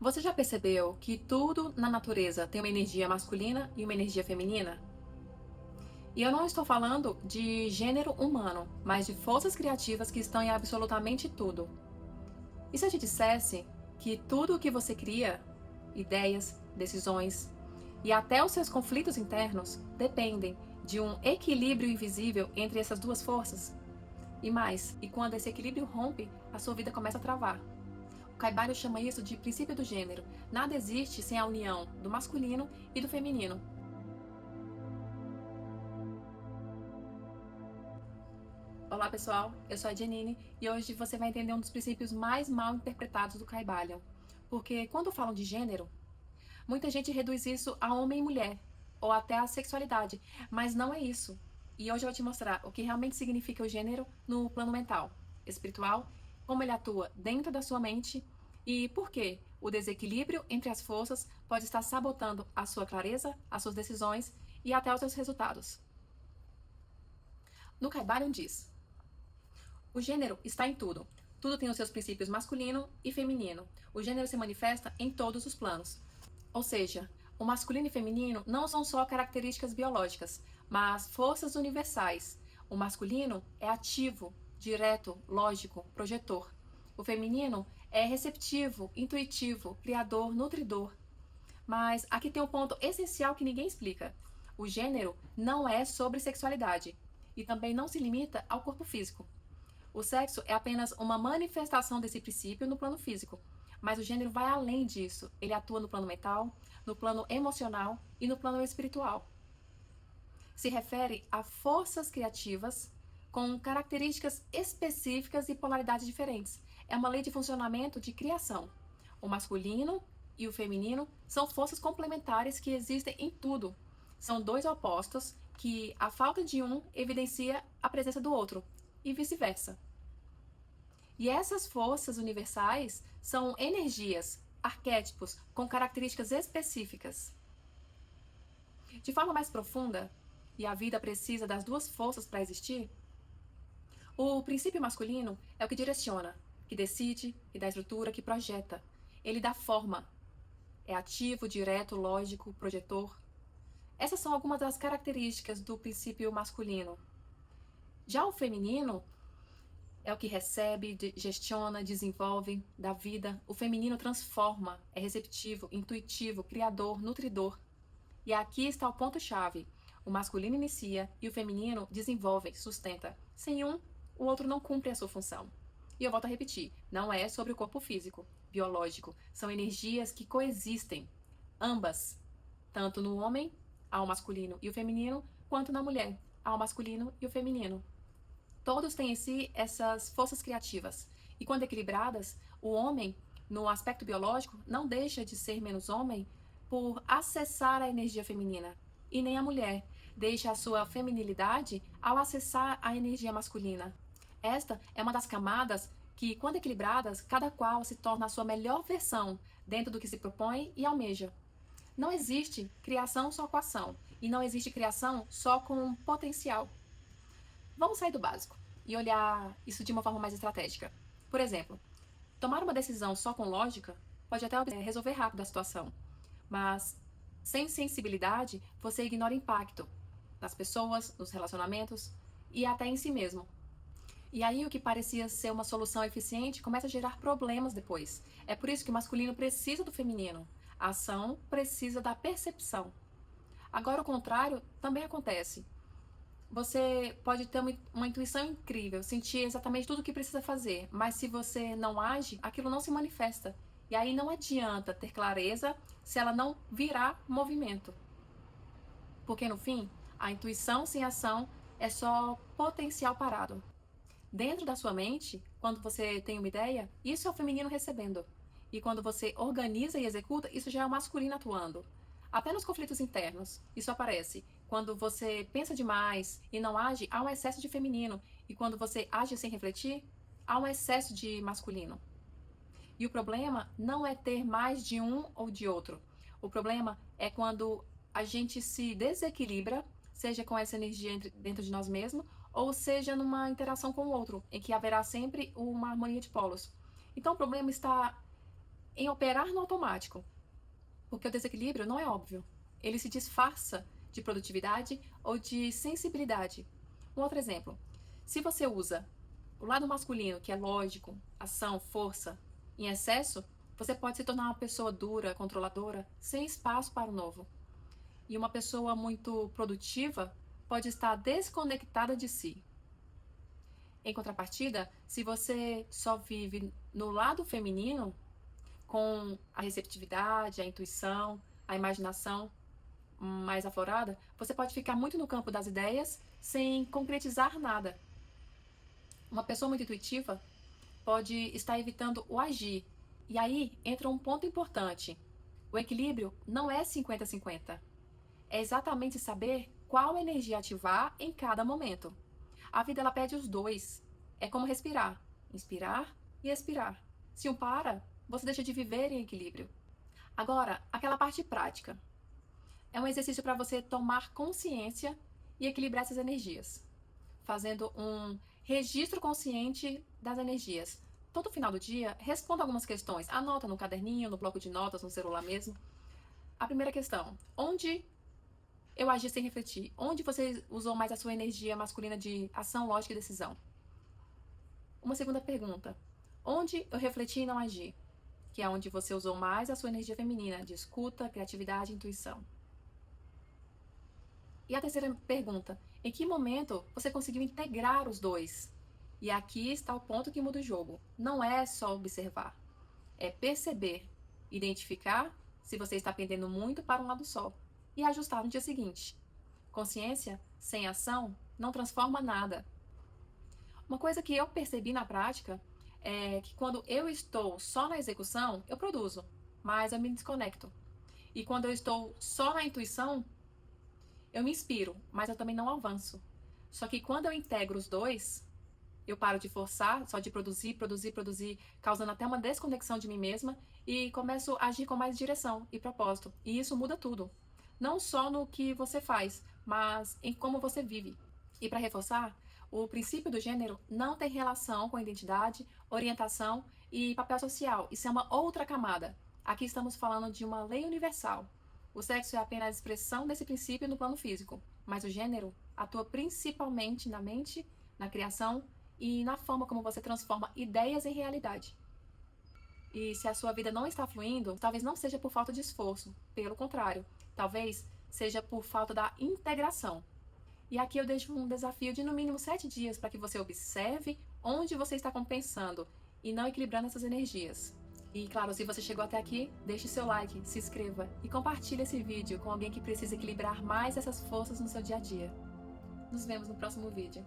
Você já percebeu que tudo na natureza tem uma energia masculina e uma energia feminina? E eu não estou falando de gênero humano, mas de forças criativas que estão em absolutamente tudo. E se eu te dissesse que tudo o que você cria, ideias, decisões e até os seus conflitos internos dependem de um equilíbrio invisível entre essas duas forças? E mais, e quando esse equilíbrio rompe, a sua vida começa a travar. Caibalion chama isso de princípio do gênero. Nada existe sem a união do masculino e do feminino. Olá pessoal, eu sou a Janine e hoje você vai entender um dos princípios mais mal interpretados do Caibalion. Porque quando falam de gênero, muita gente reduz isso a homem e mulher, ou até a sexualidade, mas não é isso. E hoje eu vou te mostrar o que realmente significa o gênero no plano mental, espiritual, como ele atua dentro da sua mente e por que o desequilíbrio entre as forças pode estar sabotando a sua clareza, as suas decisões e até os seus resultados. No Caibalion diz: o gênero está em tudo. Tudo tem os seus princípios masculino e feminino. O gênero se manifesta em todos os planos. Ou seja, o masculino e feminino não são só características biológicas, mas forças universais. O masculino é ativo, direto, lógico, projetor. O feminino é receptivo, intuitivo, criador, nutridor. Mas aqui tem um ponto essencial que ninguém explica. O gênero não é sobre sexualidade e também não se limita ao corpo físico. O sexo é apenas uma manifestação desse princípio no plano físico, mas o gênero vai além disso. Ele atua no plano mental, no plano emocional e no plano espiritual. Se refere a forças criativas com características específicas e polaridades diferentes. É uma lei de funcionamento de criação. O masculino e o feminino são forças complementares que existem em tudo. São dois opostos que a falta de um evidencia a presença do outro, e vice-versa. E essas forças universais são energias, arquétipos com características específicas. De forma mais profunda, e a vida precisa das duas forças para existir, o princípio masculino é o que direciona, que decide, que dá estrutura, que projeta. Ele dá forma. É ativo, direto, lógico, projetor. Essas são algumas das características do princípio masculino. Já o feminino é o que recebe, gestiona, desenvolve, dá vida. O feminino transforma, é receptivo, intuitivo, criador, nutridor. E aqui está o ponto-chave. O masculino inicia e o feminino desenvolve, sustenta. Sem um, o outro não cumpre a sua função. E eu volto a repetir, não é sobre o corpo físico, biológico. São energias que coexistem, ambas, tanto no homem, ao masculino e o feminino, quanto na mulher, ao masculino e o feminino. Todos têm em si essas forças criativas. E quando equilibradas, o homem, no aspecto biológico, não deixa de ser menos homem por acessar a energia feminina. E nem a mulher deixa a sua feminilidade ao acessar a energia masculina. Esta é uma das camadas que, quando equilibradas, cada qual se torna a sua melhor versão dentro do que se propõe e almeja. Não existe criação só com ação. E não existe criação só com potencial. Vamos sair do básico e olhar isso de uma forma mais estratégica. Por exemplo, tomar uma decisão só com lógica pode até resolver rápido a situação, mas sem sensibilidade você ignora o impacto nas pessoas, nos relacionamentos e até em si mesmo. E aí o que parecia ser uma solução eficiente começa a gerar problemas depois. É por isso que o masculino precisa do feminino. A ação precisa da percepção. Agora o contrário também acontece. Você pode ter uma intuição incrível, sentir exatamente tudo o que precisa fazer, mas se você não age, aquilo não se manifesta. E aí não adianta ter clareza se ela não virar movimento. Porque no fim, a intuição sem ação é só potencial parado. Dentro da sua mente, quando você tem uma ideia, isso é o feminino recebendo. E quando você organiza e executa, isso já é o masculino atuando. Até nos conflitos internos, isso aparece. Quando você pensa demais e não age, há um excesso de feminino. E quando você age sem refletir, há um excesso de masculino. E o problema não é ter mais de um ou de outro. O problema é quando a gente se desequilibra, seja com essa energia dentro de nós mesmos, ou seja numa interação com o outro, em que haverá sempre uma harmonia de polos. Então o problema está em operar no automático, porque o desequilíbrio não é óbvio. Ele se disfarça de produtividade ou de sensibilidade. Um outro exemplo: se você usa o lado masculino, que é lógico, ação, força, em excesso, você pode se tornar uma pessoa dura, controladora, sem espaço para o novo. E uma pessoa muito produtiva pode estar desconectada de si. Em contrapartida, se você só vive no lado feminino, com a receptividade, a intuição, a imaginação mais aflorada, você pode ficar muito no campo das ideias sem concretizar nada. Uma pessoa muito intuitiva pode estar evitando o agir. E aí entra um ponto importante. O equilíbrio não é 50-50. É exatamente saber qual energia ativar em cada momento. A vida ela pede os dois. É como respirar. Inspirar e expirar. Se um para, você deixa de viver em equilíbrio. Agora, aquela parte prática. É um exercício para você tomar consciência e equilibrar essas energias, fazendo um registro consciente das energias. Todo final do dia, responda algumas questões. Anota no caderninho, no bloco de notas, no celular mesmo. A primeira questão: onde eu agi sem refletir? Onde você usou mais a sua energia masculina de ação, lógica e decisão? Uma segunda pergunta: onde eu refleti e não agi? Que é onde você usou mais a sua energia feminina de escuta, criatividade e intuição. E a terceira pergunta: em que momento você conseguiu integrar os dois? E aqui está o ponto que muda o jogo. Não é só observar, é perceber, identificar se você está pendendo muito para um lado só e ajustar no dia seguinte. Consciência sem ação não transforma nada. Uma coisa que eu percebi na prática é que quando eu estou só na execução, eu produzo, mas eu me desconecto. E quando eu estou só na intuição, eu me inspiro, mas eu também não avanço. Só que quando eu integro os dois, eu paro de forçar, só de produzir, causando até uma desconexão de mim mesma e começo a agir com mais direção e propósito. E isso muda tudo. Não só no que você faz, mas em como você vive. E para reforçar, o princípio do gênero não tem relação com identidade, orientação e papel social. Isso é uma outra camada. Aqui estamos falando de uma lei universal. O sexo é apenas a expressão desse princípio no plano físico, mas o gênero atua principalmente na mente, na criação e na forma como você transforma ideias em realidade. E se a sua vida não está fluindo, talvez não seja por falta de esforço, pelo contrário, talvez seja por falta da integração. E aqui eu deixo um desafio de no mínimo 7 dias para que você observe onde você está compensando e não equilibrando essas energias. E claro, se você chegou até aqui, deixe seu like, se inscreva e compartilhe esse vídeo com alguém que precisa equilibrar mais essas forças no seu dia a dia. Nos vemos no próximo vídeo.